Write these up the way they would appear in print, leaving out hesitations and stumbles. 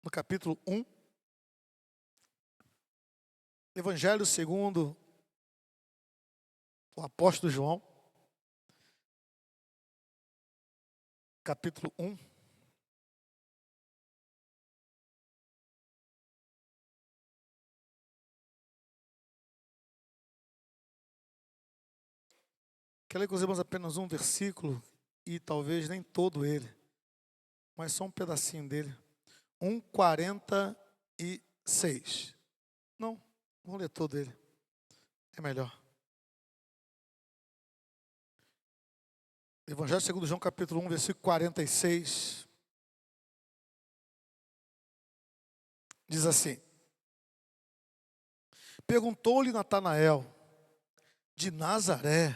no capítulo 1. Evangelho segundo o apóstolo João, capítulo 1. Quero ler com os irmãos apenas um versículo, e talvez nem todo ele, mas só um pedacinho dele. 1:46. Não, vou ler todo ele. É melhor. Evangelho segundo João, capítulo 1, versículo 46. Diz assim: Perguntou-lhe Natanael: de Nazaré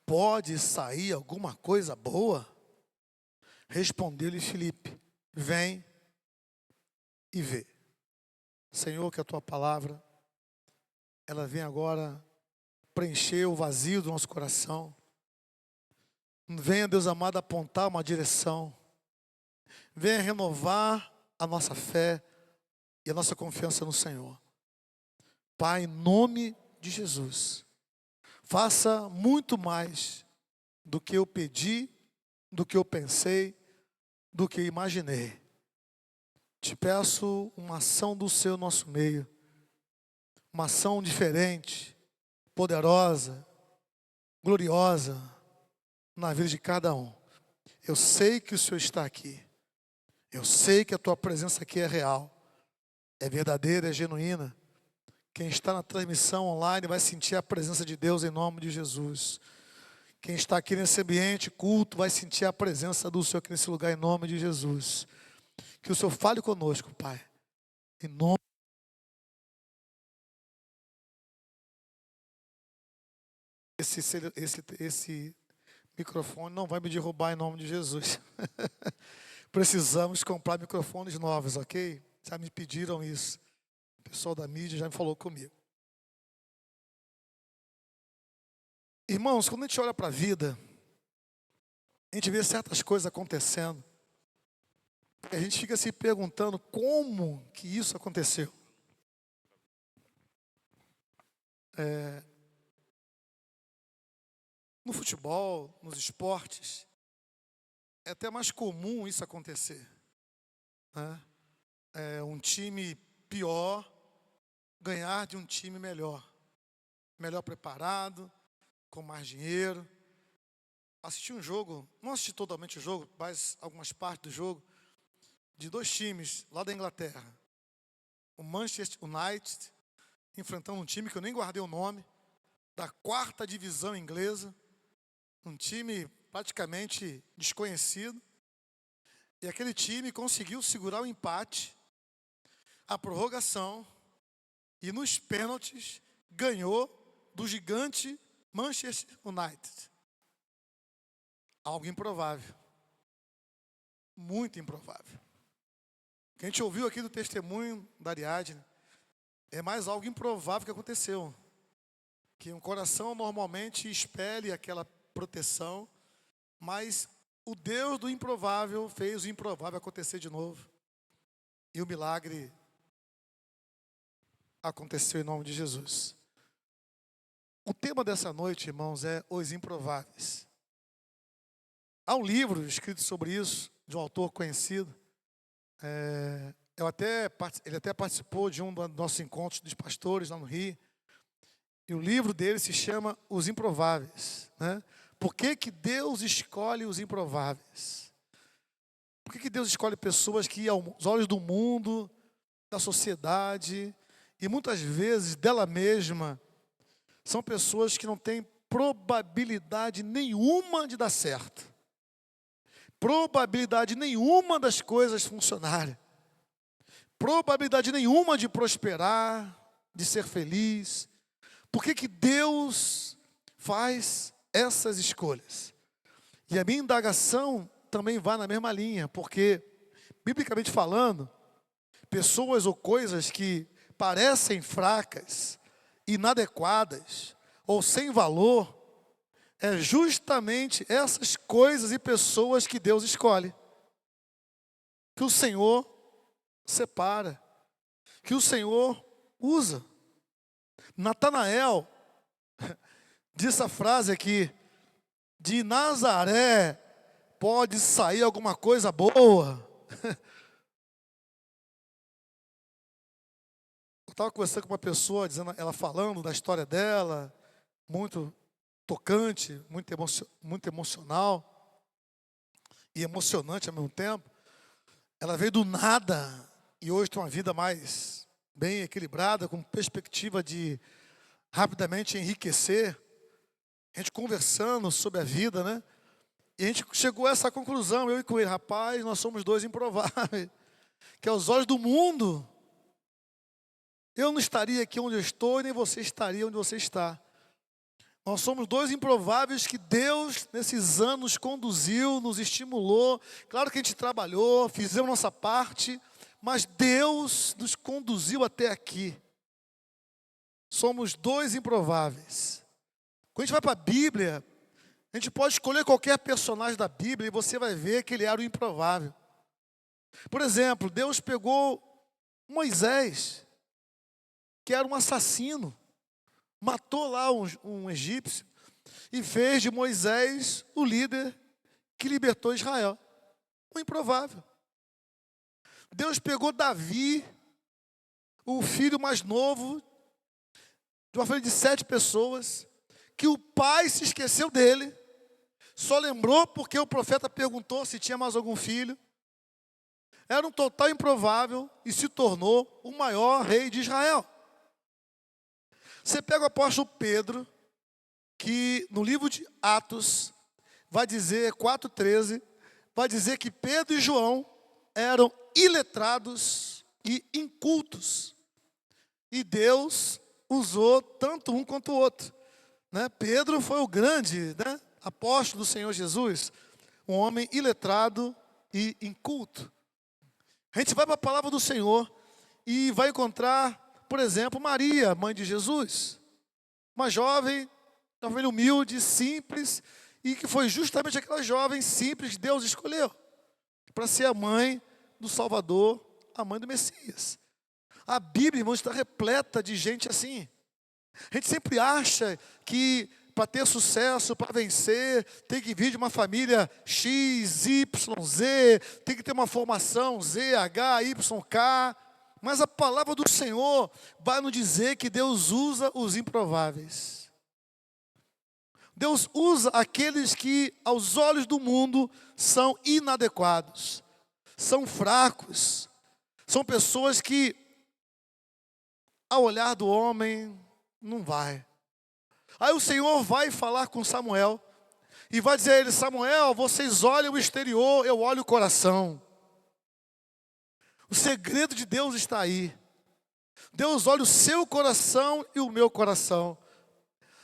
pode sair alguma coisa boa? Respondeu-lhe Filipe: vem e vê. Senhor, que a tua palavra, ela vem agora preencher o vazio do nosso coração. Venha, Deus amado, apontar uma direção. Venha renovar a nossa fé e a nossa confiança no Senhor. Pai, em nome de Jesus, faça muito mais do que eu pedi, do que eu pensei, do que imaginei. Te peço uma ação do Seu nosso meio, uma ação diferente, poderosa, gloriosa, na vida de cada um. Eu sei que o Senhor está aqui. Eu sei que a tua presença aqui é real, é verdadeira, é genuína. Quem está na transmissão online vai sentir a presença de Deus em nome de Jesus. Quem está aqui nesse ambiente culto vai sentir a presença do Senhor aqui nesse lugar em nome de Jesus. Que o Senhor fale conosco, Pai. Em nome. Esse microfone não vai me derrubar em nome de Jesus. Precisamos comprar microfones novos, ok? Já me pediram isso. O pessoal da mídia já me falou comigo. Irmãos, quando a gente olha para a vida, a gente vê certas coisas acontecendo. A gente fica se perguntando como que isso aconteceu. No futebol, nos esportes, é até mais comum isso acontecer, né? Um time pior ganhar de um time melhor preparado, com mais dinheiro. Assisti um jogo, não assisti totalmente o jogo, mas algumas partes do jogo, de dois times lá da Inglaterra. O Manchester United, enfrentando um time que eu nem guardei o nome, da 4ª divisão inglesa, um time praticamente desconhecido, e aquele time conseguiu segurar o empate, a prorrogação, e nos pênaltis ganhou do gigante Manchester United. Algo improvável, muito improvável. O que a gente ouviu aqui do testemunho da Ariadne é mais algo improvável que aconteceu. Que um coração normalmente espelhe aquela proteção, mas o Deus do improvável fez o improvável acontecer de novo. E o milagre aconteceu em nome de Jesus. O tema dessa noite, irmãos, é os improváveis. Há um livro escrito sobre isso, de um autor conhecido. Ele até participou de um dos nossos encontros dos pastores lá no Rio. E o livro dele se chama Os Improváveis, né? Por que que Deus escolhe os improváveis? Por que que Deus escolhe pessoas que, aos olhos do mundo, da sociedade, e muitas vezes dela mesma, são pessoas que não têm probabilidade nenhuma de dar certo, probabilidade nenhuma das coisas funcionarem, probabilidade nenhuma de prosperar, de ser feliz? Por que que Deus faz essas escolhas? E a minha indagação também vai na mesma linha, porque, biblicamente falando, pessoas ou coisas que parecem fracas, inadequadas ou sem valor, é justamente essas coisas e pessoas que Deus escolhe. Que o Senhor separa, que o Senhor usa. Natanael disse a frase aqui: de Nazaré pode sair alguma coisa boa. Eu estava conversando com uma pessoa, ela falando da história dela, muito tocante, muito emocional e emocionante ao mesmo tempo. Ela veio do nada e hoje tem uma vida mais bem equilibrada, com perspectiva de rapidamente enriquecer. A gente conversando sobre a vida, né? E a gente chegou a essa conclusão, eu e com ele: rapaz, nós somos dois improváveis, que aos olhos do mundo, eu não estaria aqui onde eu estou, nem você estaria onde você está. Nós somos dois improváveis que Deus, nesses anos, nos conduziu, nos estimulou. Claro que a gente trabalhou, fizemos nossa parte, mas Deus nos conduziu até aqui. Somos dois improváveis. Quando a gente vai para a Bíblia, a gente pode escolher qualquer personagem da Bíblia e você vai ver que ele era o improvável. Por exemplo, Deus pegou Moisés, que era um assassino, matou lá um egípcio e fez de Moisés o líder que libertou Israel. Um improvável. Deus pegou Davi, o filho mais novo, de uma família de 7 pessoas, que o pai se esqueceu dele, só lembrou porque o profeta perguntou se tinha mais algum filho. Era um total improvável e se tornou o maior rei de Israel. Você pega o apóstolo Pedro, que no livro de Atos, vai dizer, 4,13, vai dizer que Pedro e João eram iletrados e incultos. E Deus usou tanto um quanto o outro. Né? Pedro foi o grande, né, apóstolo do Senhor Jesus, um homem iletrado e inculto. A gente vai para a palavra do Senhor e vai encontrar, por exemplo, Maria, mãe de Jesus, uma jovem, uma família humilde, simples, e que foi justamente aquela jovem simples que Deus escolheu para ser a mãe do Salvador, a mãe do Messias. A Bíblia, irmãos, está repleta de gente assim. A gente sempre acha que para ter sucesso, para vencer, tem que vir de uma família X, Y, Z, tem que ter uma formação Z, H, Y, K. Mas a palavra do Senhor vai nos dizer que Deus usa os improváveis. Deus usa aqueles que, aos olhos do mundo, são inadequados, são fracos, são pessoas que, ao olhar do homem, não vai. Aí o Senhor vai falar com Samuel e vai dizer a ele: Samuel, vocês olham o exterior, eu olho o coração. O segredo de Deus está aí. Deus olha o seu coração e o meu coração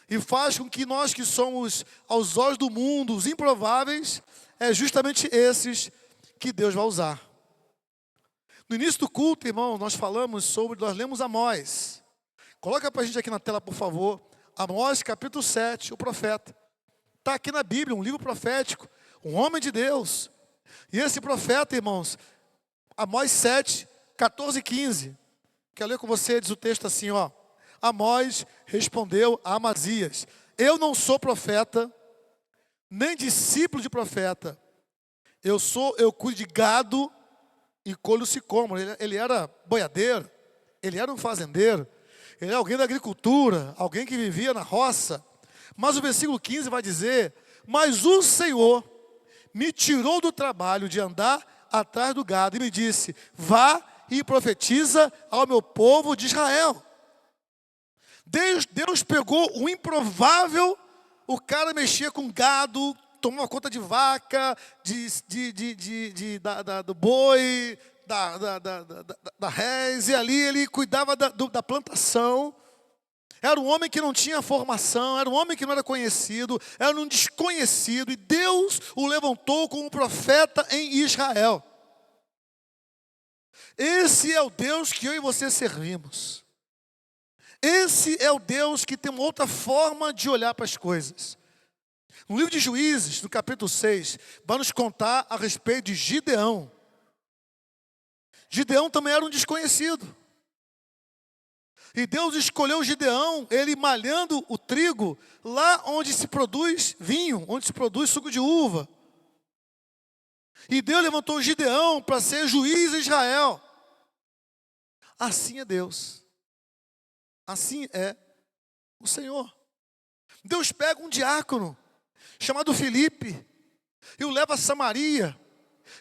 e faz com que nós que somos, aos olhos do mundo, os improváveis, é justamente esses que Deus vai usar. No início do culto, irmão, nós lemos Amós. Coloca para a gente aqui na tela, por favor. Amós, capítulo 7, o profeta. Está aqui na Bíblia, um livro profético, um homem de Deus. E esse profeta, irmãos, Amós 7, 14 e 15. Quero ler com você, diz o texto assim, ó. Amós respondeu a Amazias: eu não sou profeta, nem discípulo de profeta. Eu cuido de gado e colho sicômoro. Ele era boiadeiro, ele era um fazendeiro, ele era alguém da agricultura, alguém que vivia na roça. Mas o versículo 15 vai dizer: mas o Senhor me tirou do trabalho de andar atrás do gado e me disse: vá e profetiza ao meu povo de Israel. Deus pegou o improvável, o cara mexia com gado, tomava conta de vaca, do boi, da res, e ali ele cuidava da plantação. Era um homem que não tinha formação, era um homem que não era conhecido, era um desconhecido, e Deus o levantou como profeta em Israel. Esse é o Deus que eu e você servimos. Esse é o Deus que tem uma outra forma de olhar para as coisas. No livro de Juízes, no capítulo 6, vai nos contar a respeito de Gideão. Gideão também era um desconhecido. E Deus escolheu Gideão, ele malhando o trigo, lá onde se produz vinho, onde se produz suco de uva. E Deus levantou Gideão para ser juiz em Israel. Assim é Deus. Assim é o Senhor. Deus pega um diácono, chamado Filipe, e o leva a Samaria.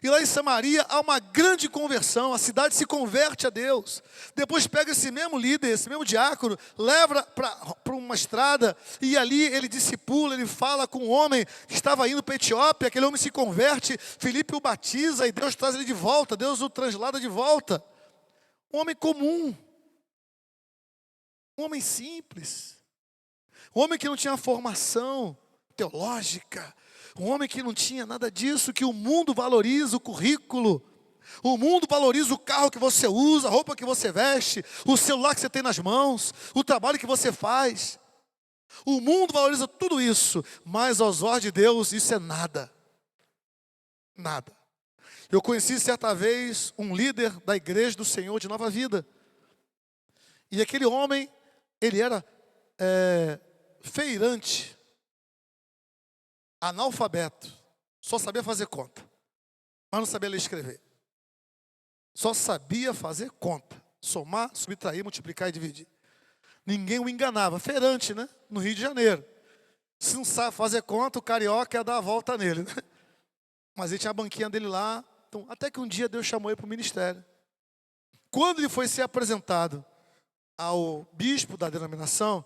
E lá em Samaria há uma grande conversão, a cidade se converte a Deus. Depois pega esse mesmo líder, esse mesmo diácono, leva para uma estrada, e ali ele discipula, ele fala com um homem que estava indo para a Etiópia, aquele homem se converte, Filipe o batiza, e Deus traz ele de volta, Deus o translada de volta. Um homem comum, um homem simples, um homem que não tinha formação teológica, um homem que não tinha nada disso, que o mundo valoriza o currículo, o mundo valoriza o carro que você usa, a roupa que você veste, o celular que você tem nas mãos, o trabalho que você faz. O mundo valoriza tudo isso, mas aos olhos de Deus isso é nada. Nada. Eu conheci certa vez um líder da igreja do Senhor de Nova Vida. E aquele homem, ele era feirante, analfabeto, só sabia fazer conta, mas não sabia ler e escrever. Só sabia fazer conta, somar, subtrair, multiplicar e dividir. Ninguém o enganava, feirante, né? No Rio de Janeiro. Se não sabe fazer conta, o carioca ia dar a volta nele, né? Mas ele tinha a banquinha dele lá, então, até que um dia Deus chamou ele para o ministério. Quando ele foi ser apresentado ao bispo da denominação,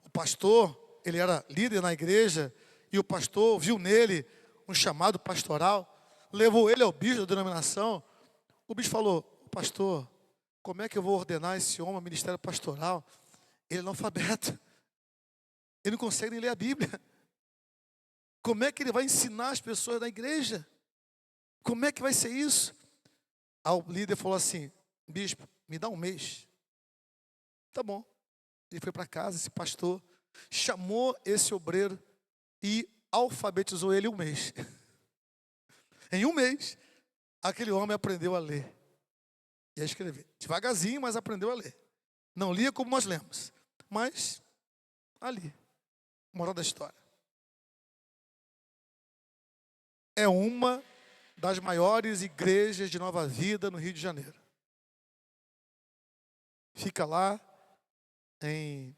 o pastor, ele era líder na igreja, e o pastor viu nele um chamado pastoral, levou ele ao bispo da denominação. O bispo falou: pastor, como é que eu vou ordenar esse homem ao ministério pastoral? Ele é analfabeto, ele não consegue nem ler a Bíblia. Como é que ele vai ensinar as pessoas da igreja? Como é que vai ser isso? Aí o líder falou assim: bispo, me dá um mês. Tá bom. Ele foi para casa, esse pastor chamou esse obreiro e alfabetizou ele em um mês. Em um mês, aquele homem aprendeu a ler e a escrever. Devagarzinho, mas aprendeu a ler. Não lia como nós lemos, mas ali. Moral da história. É uma das maiores igrejas de Nova Vida no Rio de Janeiro. Fica lá em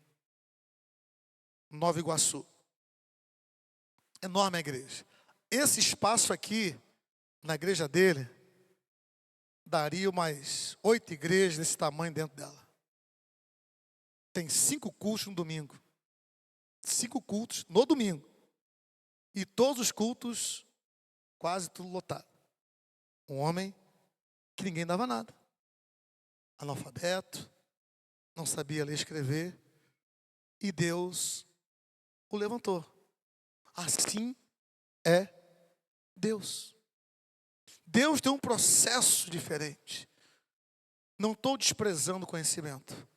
Nova Iguaçu. Enorme a igreja. Esse espaço aqui, na igreja dele, daria umas 8 igrejas desse tamanho dentro dela. Tem 5 cultos no domingo. 5 cultos no domingo. E todos os cultos, quase tudo lotado. Um homem que ninguém dava nada. Analfabeto, não sabia ler e escrever. E Deus o levantou. Assim é Deus. Deus tem um processo diferente. Não estou desprezando o conhecimento.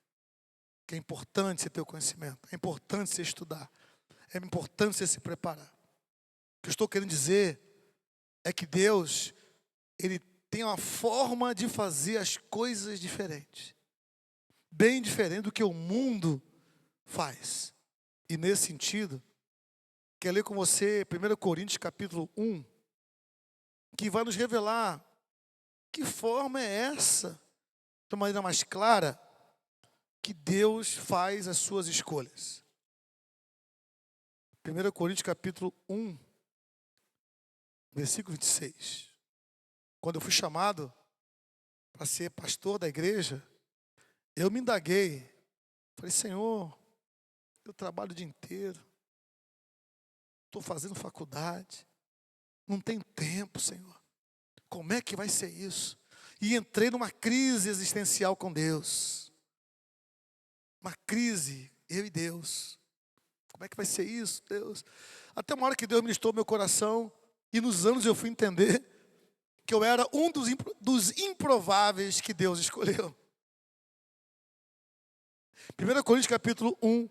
Que é importante você ter o conhecimento. É importante você estudar. É importante você se preparar. O que eu estou querendo dizer é que Deus, Ele tem uma forma de fazer as coisas diferentes. Bem diferente do que o mundo faz. E nesse sentido, quero ler com você 1 Coríntios capítulo 1, que vai nos revelar que forma é essa, de uma maneira mais clara, que Deus faz as suas escolhas. 1 Coríntios capítulo 1, versículo 26. Quando eu fui chamado para ser pastor da igreja, eu me indaguei. Falei: Senhor, eu trabalho o dia inteiro. Estou fazendo faculdade. Não tenho tempo, Senhor. Como é que vai ser isso? E entrei numa crise existencial com Deus. Uma crise, eu e Deus. Como é que vai ser isso, Deus? Até uma hora que Deus ministrou meu coração, e nos anos eu fui entender que eu era um dos improváveis que Deus escolheu. 1 Coríntios capítulo 1,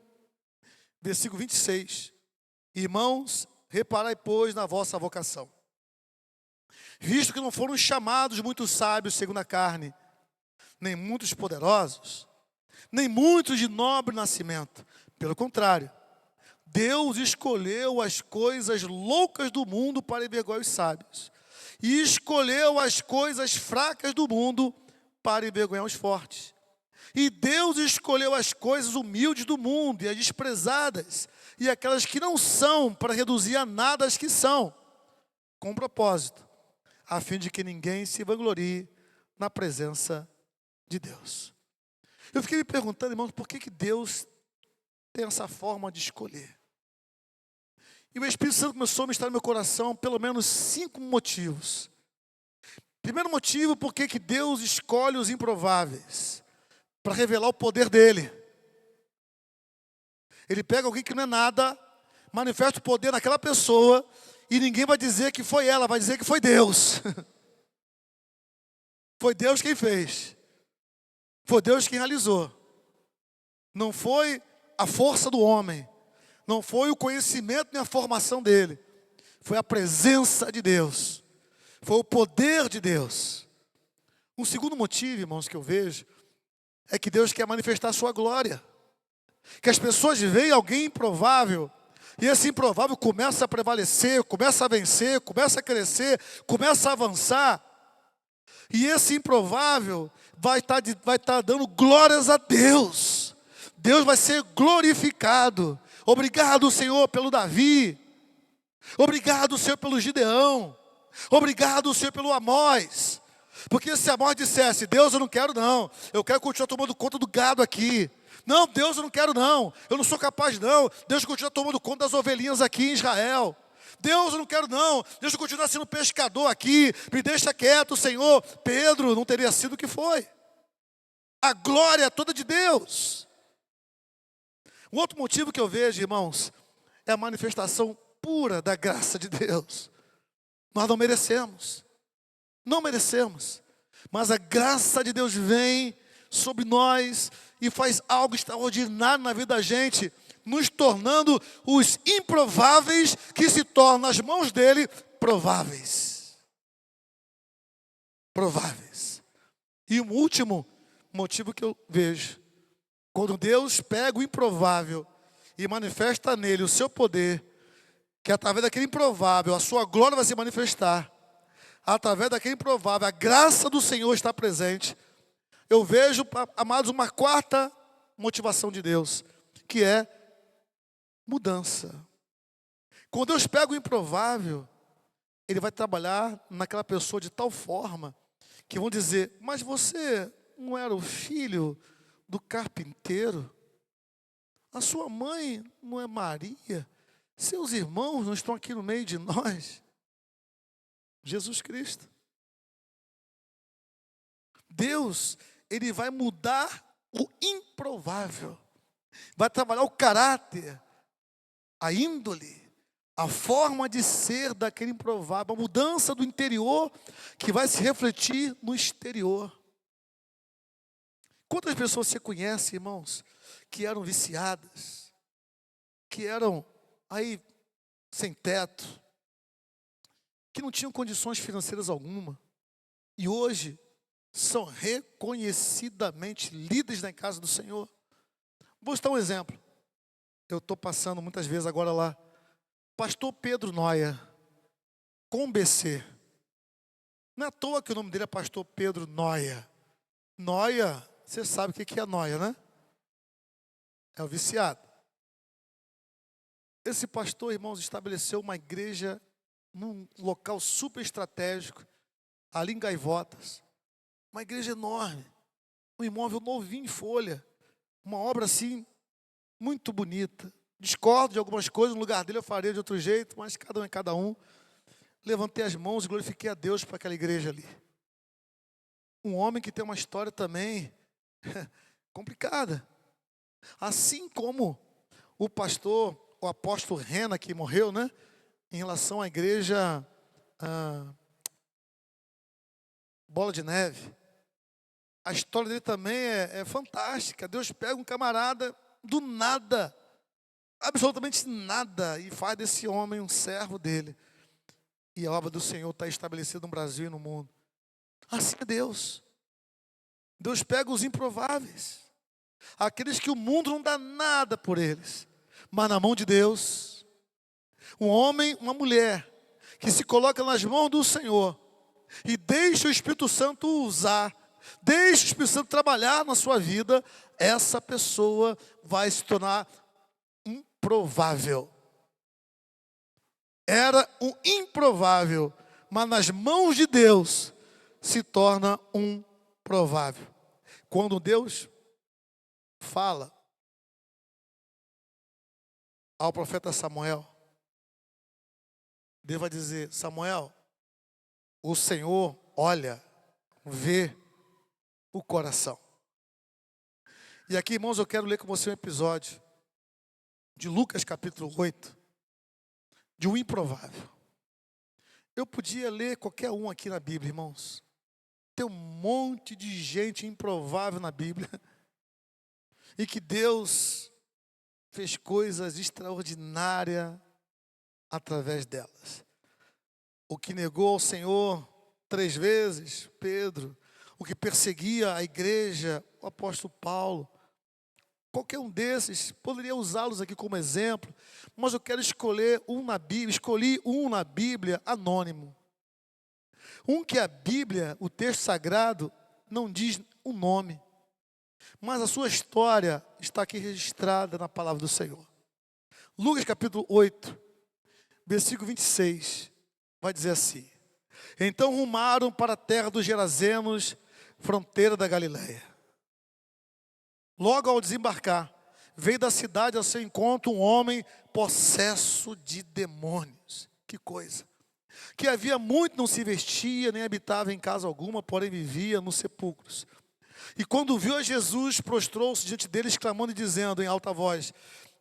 versículo 26. Irmãos, reparai, pois, na vossa vocação. Visto que não foram chamados muitos sábios segundo a carne, nem muitos poderosos, nem muitos de nobre nascimento. Pelo contrário, Deus escolheu as coisas loucas do mundo para envergonhar os sábios, e escolheu as coisas fracas do mundo para envergonhar os fortes. E Deus escolheu as coisas humildes do mundo e as desprezadas, e aquelas que não são, para reduzir a nada as que são, com propósito, a fim de que ninguém se vanglorie na presença de Deus. Eu fiquei me perguntando, irmãos, por que Deus tem essa forma de escolher? E o Espírito Santo começou a ministrar no meu coração pelo menos 5 motivos. Primeiro motivo, porque que Deus escolhe os improváveis para revelar o poder dele. Ele pega alguém que não é nada, manifesta o poder naquela pessoa, e ninguém vai dizer que foi ela, vai dizer que foi Deus. Foi Deus quem fez. Foi Deus quem realizou. Não foi a força do homem. Não foi o conhecimento nem a formação dele. Foi a presença de Deus. Foi o poder de Deus. Um segundo motivo, irmãos, que eu vejo, é que Deus quer manifestar a sua glória. Que as pessoas veem alguém improvável, e esse improvável começa a prevalecer, começa a vencer, começa a crescer, começa a avançar. E esse improvável vai estar dando glórias a Deus. Deus vai ser glorificado. Obrigado, Senhor, pelo Davi. Obrigado, Senhor, pelo Gideão. Obrigado, Senhor, pelo Amós. Porque se Amós dissesse, Deus, eu não quero não, eu quero continuar tomando conta do gado aqui. Não, Deus, eu não quero não, eu não sou capaz não. Deus continua tomando conta das ovelhinhas aqui em Israel. Deus, eu não quero não, Deus continua sendo pescador aqui, me deixa quieto, Senhor. Pedro não teria sido o que foi. A glória é toda de Deus. Um outro motivo que eu vejo, irmãos, é a manifestação pura da graça de Deus. Nós não merecemos. Não merecemos. Mas a graça de Deus vem sobre nós e faz algo extraordinário na vida da gente, nos tornando os improváveis que se tornam nas mãos dele prováveis. Prováveis. E um último motivo que eu vejo, quando Deus pega o improvável e manifesta nele o seu poder, que através daquele improvável a sua glória vai se manifestar, através daquele improvável a graça do Senhor está presente. Eu vejo, amados, uma quarta motivação de Deus, que é mudança. Quando Deus pega o improvável, Ele vai trabalhar naquela pessoa de tal forma que vão dizer, mas você não era o filho do carpinteiro? A sua mãe não é Maria? Seus irmãos não estão aqui no meio de nós? Jesus Cristo. Deus, Ele vai mudar o improvável. Vai trabalhar o caráter, a índole, a forma de ser daquele improvável. A mudança do interior que vai se refletir no exterior. Quantas pessoas você conhece, irmãos, que eram viciadas, que eram aí sem teto, que não tinham condições financeiras alguma, e hoje são reconhecidamente líderes na casa do Senhor? Vou citar um exemplo. Eu estou passando muitas vezes agora lá. Pastor Pedro Noia, com BC. Não é à toa que o nome dele é Pastor Pedro Noia. Noia, você sabe o que é noia, né? É o viciado. Esse pastor, irmãos, estabeleceu uma igreja num local super estratégico, ali em Gaivotas. Uma igreja enorme, um imóvel novinho em folha, uma obra assim, muito bonita. Discordo de algumas coisas, no lugar dele eu faria de outro jeito, mas cada um é cada um. Levantei as mãos e glorifiquei a Deus para aquela igreja ali. Um homem que tem uma história também complicada. Assim como o pastor, o apóstolo Rena, que morreu, né? Em relação à igreja Bola de Neve. A história dele também é fantástica. Deus pega um camarada do nada, absolutamente nada, e faz desse homem um servo dele. E a obra do Senhor está estabelecida no Brasil e no mundo. Assim é Deus. Deus pega os improváveis, aqueles que o mundo não dá nada por eles, mas na mão de Deus, um homem, uma mulher, que se coloca nas mãos do Senhor, e deixa o Espírito Santo usar, deixa o Espírito Santo trabalhar na sua vida, essa pessoa vai se tornar improvável. Era um improvável, mas nas mãos de Deus se torna um provável. Quando Deus fala ao profeta Samuel, Deus vai dizer: Samuel, o Senhor olha, vê o coração. E aqui, irmãos, eu quero ler com você um episódio de Lucas capítulo 8, de um improvável. Eu podia ler qualquer um aqui na Bíblia, irmãos. Tem um monte de gente improvável na Bíblia, e que Deus fez coisas extraordinárias através delas. O que negou ao Senhor 3 vezes, Pedro. O que perseguia a igreja, o apóstolo Paulo. Qualquer um desses, poderia usá-los aqui como exemplo, mas eu quero escolher um na Bíblia, escolhi um na Bíblia anônimo. Um que a Bíblia, o texto sagrado, não diz o nome, mas a sua história está aqui registrada na palavra do Senhor. Lucas capítulo 8, versículo 26, vai dizer assim: Então rumaram para a terra dos Gerazenos, fronteira da Galileia. Logo ao desembarcar, veio da cidade ao seu encontro um homem possesso de demônios. Que coisa! Que havia muito não se vestia, nem habitava em casa alguma, porém vivia nos sepulcros. E quando viu a Jesus, prostrou-se diante dele, exclamando e dizendo em alta voz: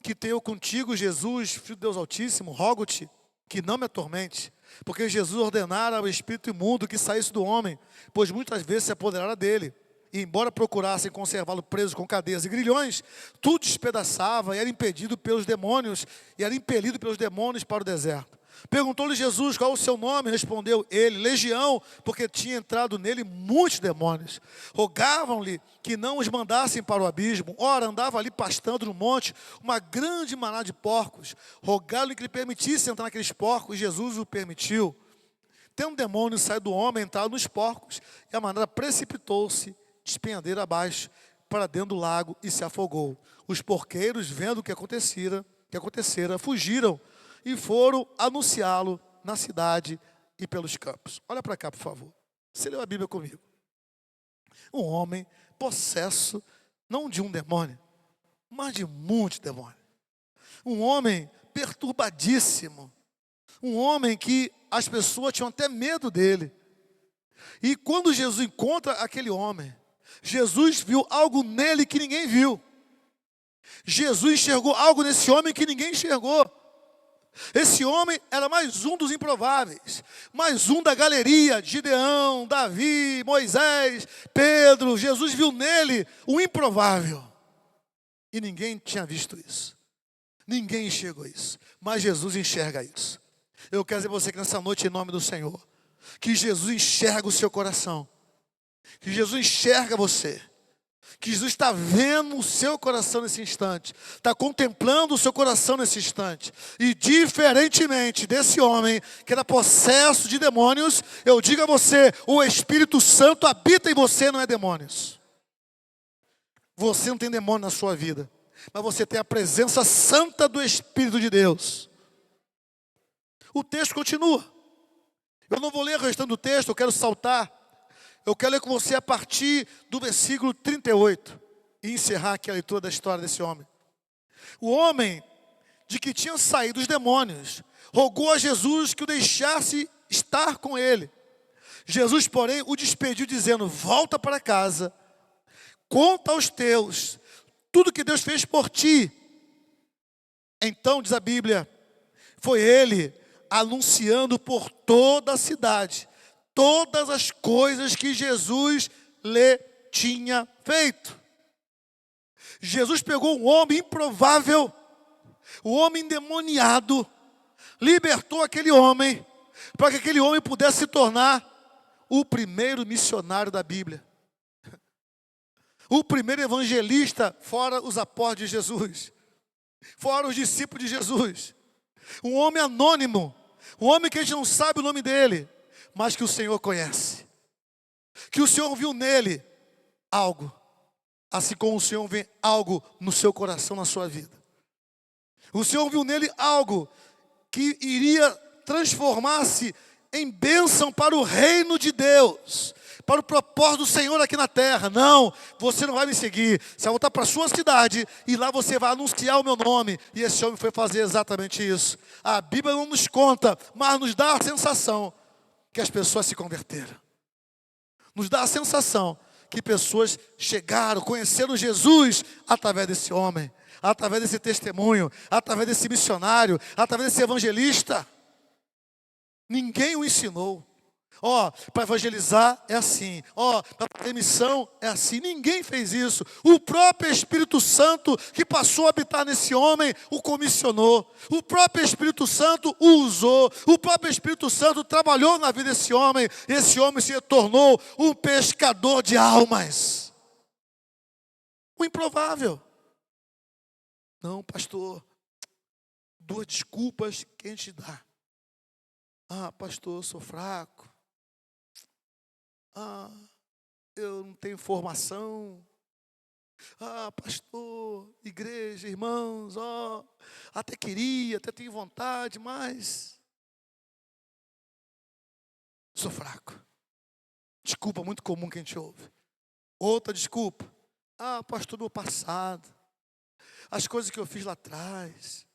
Que tenho contigo, Jesus, Filho de Deus Altíssimo, rogo-te que não me atormente. Porque Jesus ordenara ao espírito imundo que saísse do homem, pois muitas vezes se apoderara dele. E embora procurassem conservá-lo preso com cadeias e grilhões, tudo despedaçava e era impedido pelos demônios, e era impelido pelos demônios para o deserto. Perguntou-lhe Jesus qual o seu nome, respondeu ele: Legião, porque tinha entrado nele muitos demônios. Rogavam-lhe que não os mandassem para o abismo. Ora, andava ali pastando no monte uma grande manada de porcos. Rogaram-lhe que lhe permitisse entrar naqueles porcos, e Jesus o permitiu. Tendo um demônio saiu do homem, entrado nos porcos, e a manada precipitou-se despenhadeira abaixo, para dentro do lago, e se afogou. Os porqueiros, vendo o que acontecera, fugiram e foram anunciá-lo na cidade e pelos campos. Olha para cá, por favor. Você leu a Bíblia comigo. Um homem possesso, não de um demônio, mas de muitos demônios. Um homem perturbadíssimo. Um homem que as pessoas tinham até medo dele. E quando Jesus encontra aquele homem, Jesus viu algo nele que ninguém viu. Jesus enxergou algo nesse homem que ninguém enxergou. Esse homem era mais um dos improváveis, mais um da galeria: Gideão, Davi, Moisés, Pedro. Jesus viu nele o improvável. E ninguém tinha visto isso. Ninguém enxergou isso. Mas Jesus enxerga isso. Eu quero dizer a você que nessa noite, em nome do Senhor, que Jesus enxerga o seu coração. Que Jesus enxerga você. Que Jesus está vendo o seu coração nesse instante. Está contemplando o seu coração nesse instante. E diferentemente desse homem que era possesso de demônios, eu digo a você: o Espírito Santo habita em você, não é demônios. Você não tem demônio na sua vida, mas você tem a presença santa do Espírito de Deus. O texto continua. Eu não vou ler o restante do texto, eu quero saltar. Eu quero ler com você a partir do versículo 38 e encerrar aqui a leitura da história desse homem. O homem de que tinham saído os demônios rogou a Jesus que o deixasse estar com ele. Jesus, porém, o despediu dizendo: volta para casa, conta aos teus tudo que Deus fez por ti. Então, diz a Bíblia, foi ele anunciando por toda a cidade todas as coisas que Jesus lhe tinha feito. Jesus pegou um homem improvável, o homem endemoniado, libertou aquele homem, para que aquele homem pudesse se tornar o primeiro missionário da Bíblia. O primeiro evangelista, fora os apóstolos de Jesus, fora os discípulos de Jesus. Um homem anônimo, um homem que a gente não sabe o nome dele, mas que o Senhor conhece. Que o Senhor viu nele algo, assim como o Senhor vê algo no seu coração, na sua vida. O Senhor viu nele algo que iria transformar-se em bênção para o reino de Deus, para o propósito do Senhor aqui na terra. Não, você não vai me seguir, você vai voltar para a sua cidade, e lá você vai anunciar o meu nome. E esse homem foi fazer exatamente isso. A Bíblia não nos conta, mas nos dá a sensação que as pessoas se converteram. Nos dá a sensação que pessoas chegaram, conheceram Jesus através desse homem, através desse testemunho, através desse missionário, através desse evangelista. Ninguém o ensinou. Para evangelizar é assim. Para fazer missão é assim. Ninguém fez isso. O próprio Espírito Santo que passou a habitar nesse homem o comissionou. O próprio Espírito Santo o usou. O próprio Espírito Santo trabalhou na vida desse homem. Esse homem se tornou um pescador de almas. O improvável. Não, pastor. 2 desculpas que a gente dá. Pastor, eu sou fraco. Eu não tenho formação. Pastor, igreja, irmãos, até queria, até tenho vontade, mas sou fraco. Desculpa muito comum que a gente ouve. Outra desculpa. Pastor, meu passado. As coisas que eu fiz lá atrás.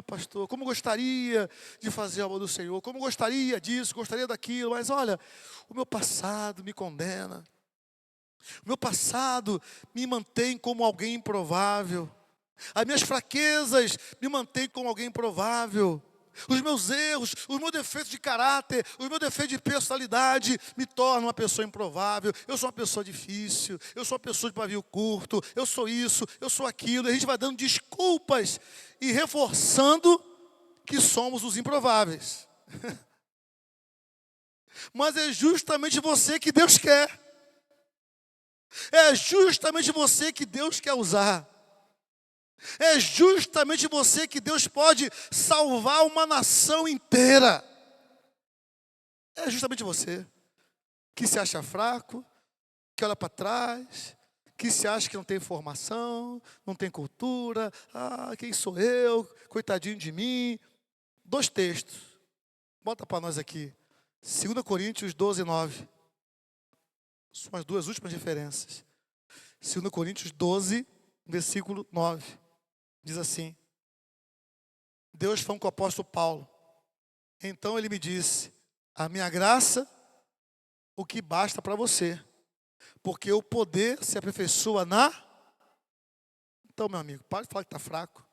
Pastor, como gostaria de fazer a obra do Senhor, como gostaria disso, gostaria daquilo, mas olha, o meu passado me condena, o meu passado me mantém como alguém improvável, as minhas fraquezas me mantêm como alguém improvável, os meus erros, os meus defeitos de caráter, os meus defeitos de personalidade me tornam uma pessoa improvável. Eu sou uma pessoa difícil, eu sou uma pessoa de pavio curto, eu sou isso, eu sou aquilo. E a gente vai dando desculpas e reforçando que somos os improváveis. Mas é justamente você que Deus quer. É justamente você que Deus quer usar. É justamente você que Deus pode salvar uma nação inteira. É justamente você que se acha fraco, que olha para trás, que se acha que não tem formação, não tem cultura. Quem sou eu? Coitadinho de mim. 2 textos. Bota para nós aqui. 2 Coríntios 12, 9. São as 2 últimas referências. 2 Coríntios 12, versículo 9. Diz assim: Deus falou com o apóstolo Paulo. Então ele me disse: a minha graça, o que basta para você, porque o poder se aperfeiçoa na... Então, meu amigo, pare de falar que está fraco,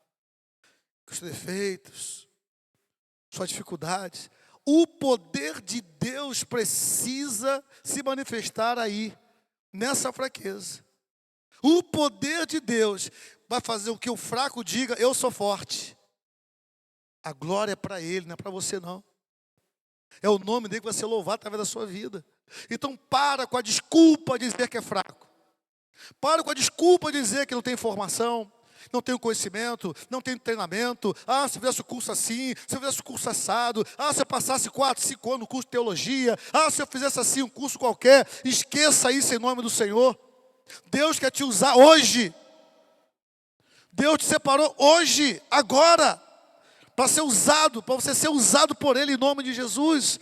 com os defeitos, suas dificuldades. O poder de Deus precisa se manifestar aí, nessa fraqueza. O poder de Deus vai fazer com que o fraco diga: eu sou forte. A glória é para Ele, não é para você não. É o nome dele que vai ser louvado através da sua vida. Então para com a desculpa de dizer que é fraco. Para com a desculpa de dizer que não tem formação, não tem conhecimento, não tem treinamento. Se fizesse o curso assim, se eu fizesse o curso assado. Se eu passasse 4, 5 anos no curso de teologia. Se eu fizesse assim um curso qualquer. Esqueça isso em nome do Senhor. Deus quer te usar hoje. Deus te separou hoje, agora, para ser usado, para você ser usado por Ele em nome de Jesus.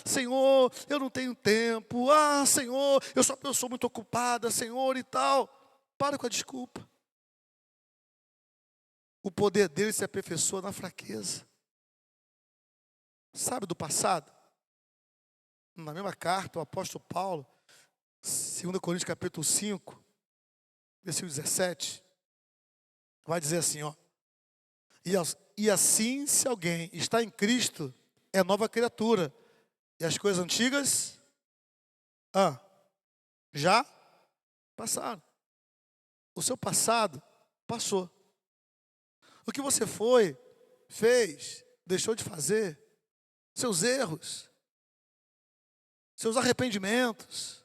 Senhor, eu não tenho tempo. Senhor, eu sou uma pessoa muito ocupada, Senhor, e tal. Para com a desculpa. O poder dele se aperfeiçoa na fraqueza. Sabe do passado? Na mesma carta, o apóstolo Paulo, 2 Coríntios capítulo 5, versículo 17, vai dizer assim, e assim, se alguém está em Cristo, é nova criatura, e as coisas antigas, já passaram. O seu passado passou. O que você fez, deixou de fazer, seus erros, seus arrependimentos,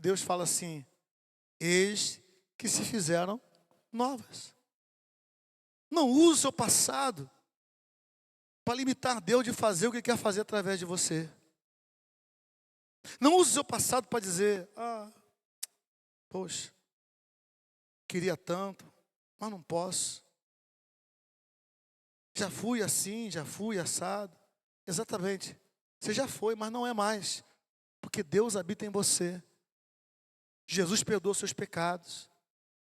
Deus fala assim: eis que se fizeram novas. Não use o seu passado para limitar Deus de fazer o que Ele quer fazer através de você. Não use o seu passado para dizer: poxa, queria tanto, mas não posso. Já fui assim, já fui assado. Exatamente. Você já foi, mas não é mais. Porque Deus habita em você. Jesus perdoou seus pecados.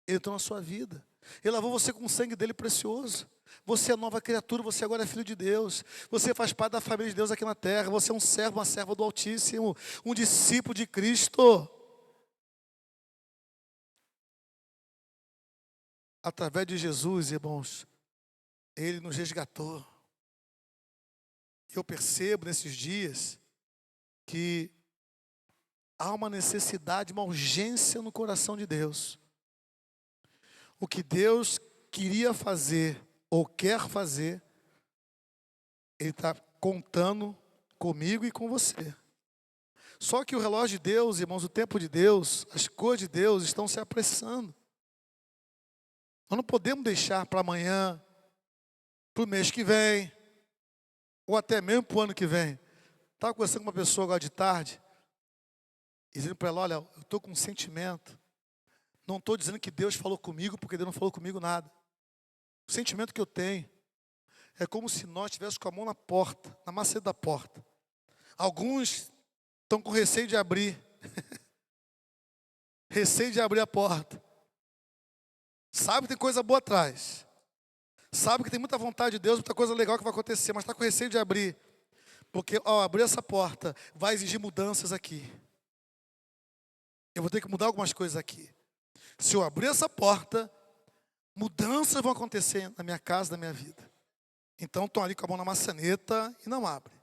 Ele entrou na sua vida. Ele lavou você com o sangue dele precioso. Você é nova criatura, você agora é filho de Deus. Você faz parte da família de Deus aqui na terra. Você é um servo, uma serva do Altíssimo. Um discípulo de Cristo. Através de Jesus, irmãos, Ele nos resgatou. Eu percebo nesses dias que há uma necessidade, uma urgência no coração de Deus. O que Deus queria fazer ou quer fazer, Ele está contando comigo e com você. Só que o relógio de Deus, irmãos, o tempo de Deus, as coisas de Deus estão se apressando. Nós não podemos deixar para amanhã, para o mês que vem, ou até mesmo para o ano que vem. Estava conversando com uma pessoa agora de tarde, dizendo para ela: olha, eu estou com um sentimento. Não estou dizendo que Deus falou comigo, porque Deus não falou comigo nada. O sentimento que eu tenho é como se nós estivéssemos com a mão na porta, na maceta da porta. Alguns estão com receio de abrir. Receio de abrir a porta. Sabe que tem coisa boa atrás. Sabe que tem muita vontade de Deus, muita coisa legal que vai acontecer, mas está com receio de abrir. Porque ao abrir essa porta, vai exigir mudanças aqui. Eu vou ter que mudar algumas coisas aqui. Se eu abrir essa porta, mudanças vão acontecer na minha casa, na minha vida. Então estão ali com a mão na maçaneta e não abre.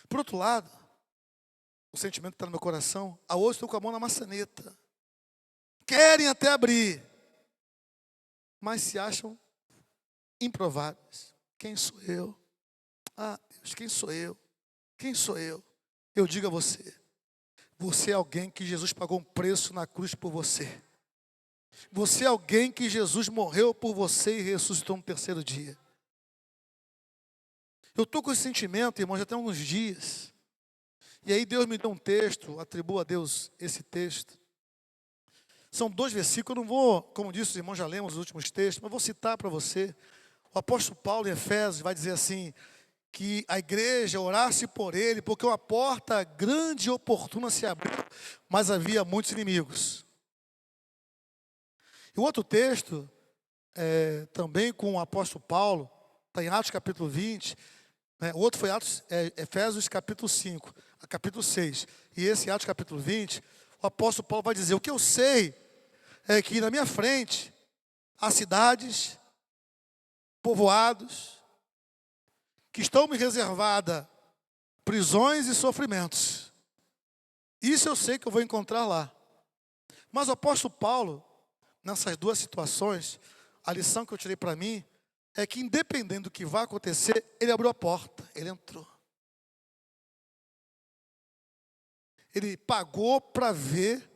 Por outro lado, o sentimento que está no meu coração, a outros estão com a mão na maçaneta. Querem até abrir, mas se acham improváveis. Quem sou eu? Deus, quem sou eu? Quem sou eu? Eu digo a você, você é alguém que Jesus pagou um preço na cruz por você. Você é alguém que Jesus morreu por você e ressuscitou no terceiro dia. Eu estou com esse sentimento, irmão, já tem alguns dias. E aí Deus me deu um texto, atribuo a Deus esse texto. São 2 versículos, eu não vou, como disse os irmãos, já lemos os últimos textos, mas vou citar para você. O apóstolo Paulo em Efésios vai dizer assim, que a igreja orasse por ele, porque uma porta grande e oportuna se abriu, mas havia muitos inimigos. E o outro texto, também com o apóstolo Paulo, está em Atos capítulo 20, o outro foi Efésios capítulo 5, capítulo 6. E esse Atos capítulo 20, o apóstolo Paulo vai dizer, o que eu sei é que na minha frente há cidades, povoados, que estão me reservadas prisões e sofrimentos. Isso eu sei que eu vou encontrar lá. Mas o apóstolo Paulo, nessas 2 situações, a lição que eu tirei para mim é que independente do que vai acontecer, ele abriu a porta, ele entrou. Ele pagou para ver,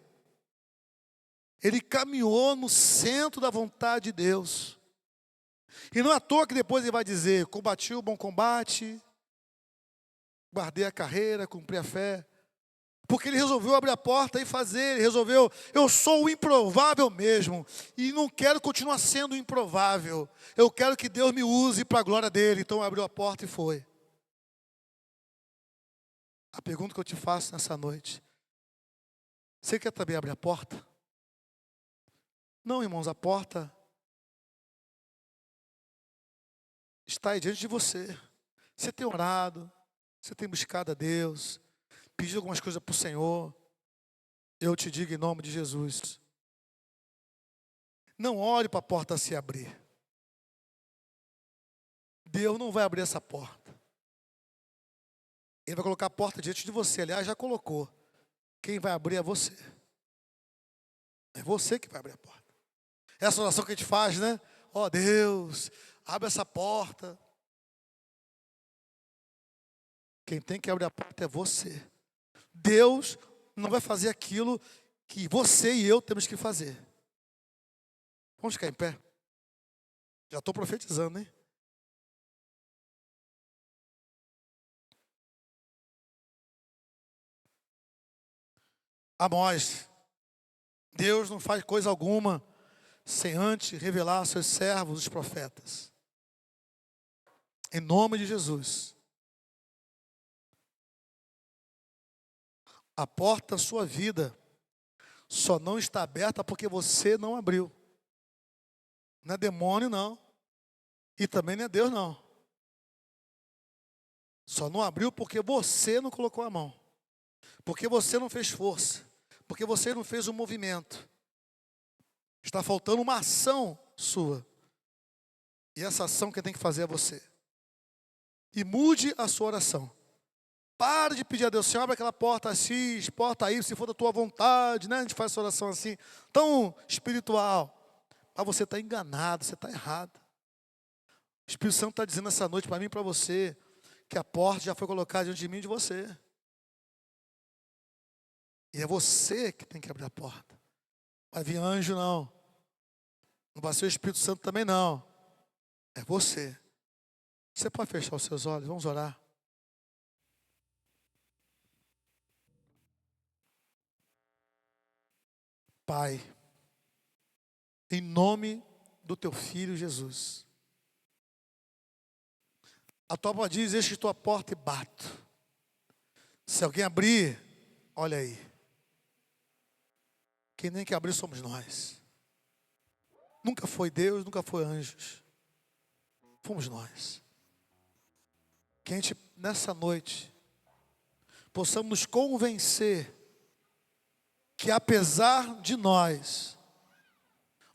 ele caminhou no centro da vontade de Deus. E não é à toa que depois ele vai dizer, combati o bom combate, guardei a carreira, cumpri a fé. Porque ele resolveu abrir a porta e fazer, ele resolveu, eu sou o improvável mesmo, e não quero continuar sendo o improvável. Eu quero que Deus me use para a glória dele. Então abriu a porta e foi. A pergunta que eu te faço nessa noite, você quer também abrir a porta? Não, irmãos, a porta está aí diante de você. Você tem orado, você tem buscado a Deus, pedido algumas coisas para o Senhor. Eu te digo em nome de Jesus, não ore para a porta se abrir. Deus não vai abrir essa porta. Ele vai colocar a porta diante de você. Aliás, já colocou. Quem vai abrir é você. É você que vai abrir a porta. Essa oração que a gente faz, né? Ó Deus, abre essa porta. Quem tem que abrir a porta é você. Deus não vai fazer aquilo que você e eu temos que fazer. Vamos ficar em pé? Já estou profetizando, hein? Amós, Deus não faz coisa alguma sem antes revelar aos seus servos, os profetas. Em nome de Jesus. A porta da sua vida só não está aberta porque você não abriu. Não é demônio, não. E também não é Deus, não. Só não abriu porque você não colocou a mão. Porque você não fez força. Porque você não fez um movimento. Está faltando uma ação sua. E essa ação que tem que fazer é você. E mude a sua oração. Pare de pedir a Deus, Senhor, abre aquela porta X, porta Y, se for da tua vontade, né? A gente faz essa oração assim, tão espiritual. Mas você está enganado, você está errado. O Espírito Santo está dizendo essa noite para mim e para você, que a porta já foi colocada diante de mim e de você. E é você que tem que abrir a porta. Não vai vir anjo, não. Não vai ser o Espírito Santo também, não. É você. Você pode fechar os seus olhos, vamos orar. Pai, em nome do teu Filho Jesus, a tua palavra diz, eis que estou à porta e bato. Se alguém abrir, olha aí. Quem nem que abrir somos nós. Nunca foi Deus, nunca foi anjos. Fomos nós. Que a gente, nessa noite, possamos nos convencer que apesar de nós,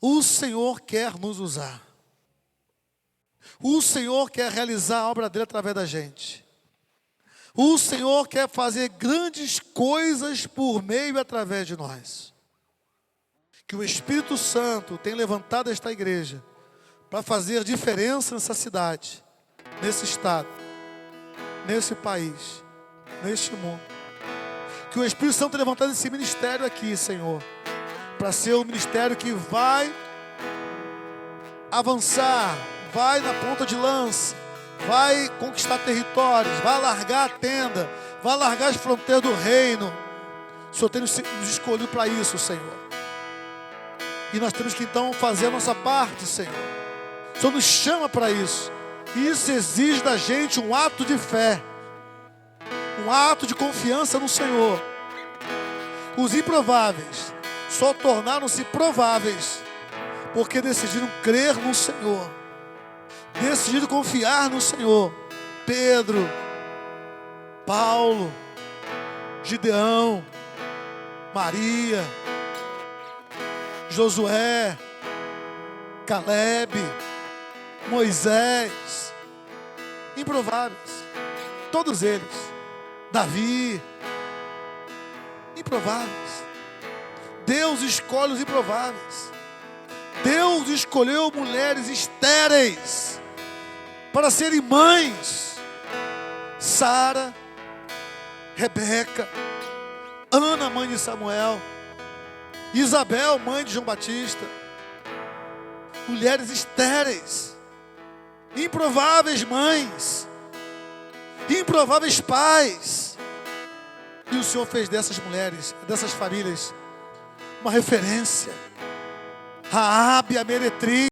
o Senhor quer nos usar. O Senhor quer realizar a obra dele através da gente. O Senhor quer fazer grandes coisas por meio e através de nós. Que o Espírito Santo tem levantado esta igreja para fazer diferença nessa cidade, nesse estado, nesse país, neste mundo. Que o Espírito Santo tem levantado esse ministério aqui, Senhor, para ser um ministério que vai avançar, vai na ponta de lança, vai conquistar territórios, vai alargar a tenda, vai alargar as fronteiras do reino. O Senhor tem nos escolhido para isso, Senhor. E nós temos que então fazer a nossa parte, Senhor. O Senhor nos chama para isso. E isso exige da gente um ato de fé, um ato de confiança no Senhor. Os improváveis só tornaram-se prováveis porque decidiram crer no Senhor, decidiram confiar no Senhor. Pedro, Paulo, Gideão, Maria, Josué, Caleb, Moisés, improváveis, todos eles, Davi, improváveis. Deus escolhe os improváveis. Deus escolheu mulheres estéreis para serem mães. Sara, Rebeca, Ana, mãe de Samuel, Isabel, mãe de João Batista. Mulheres estéreis, improváveis mães, improváveis pais. E o Senhor fez dessas mulheres, dessas famílias, uma referência. Raabe, a meretriz.